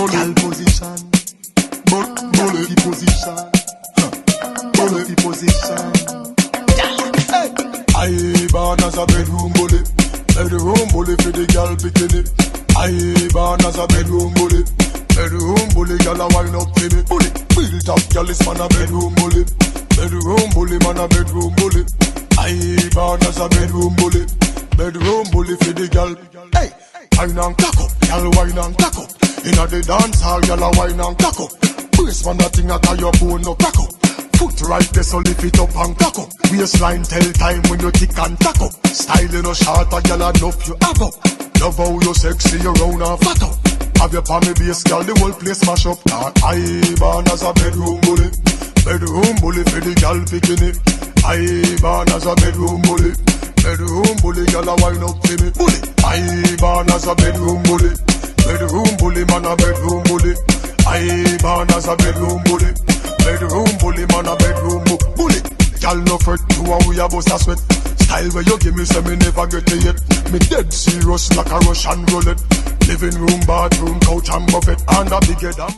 Gal position. Bullet position. Bullet position. I born as a bedroom bully. Bedroom bully for the gal bikini. I born as a bedroom bully. Bedroom bully, gal a wine up to me. Bully, built up gal is man a bedroom bully. Bedroom bully, man a bedroom bully. I born as a bedroom bully. Bedroom bully for the gal. Hey, wine and cock up, gal wine and cock up. Inna the dance hall, gal a wine and cock up. Brace man a thing a tie your bone no crack up. Foot right there so lift it up and cock up. Waistline tell time when you tick and tack up. Style in a short a gal enough you have up. Love how you sexy, you round and fat up. Have your palmy base, girl, the whole place smash up. I born as a bedroom bully. Bedroom bully for the girl bikini. I born as a bedroom bully. Bedroom bully, girl, a wine up to me. Bully. I born as a bedroom bully. Bedroom bully, man a bedroom bully. I born as a bedroom bully. Bedroom bully, man a bedroom bully. Girl, no fret, you and we a bust a sweat. Style where you give me, say me never get it yet. Me dead serious like a Russian roulette. Living room, bathroom, couch and buffet, and a big head.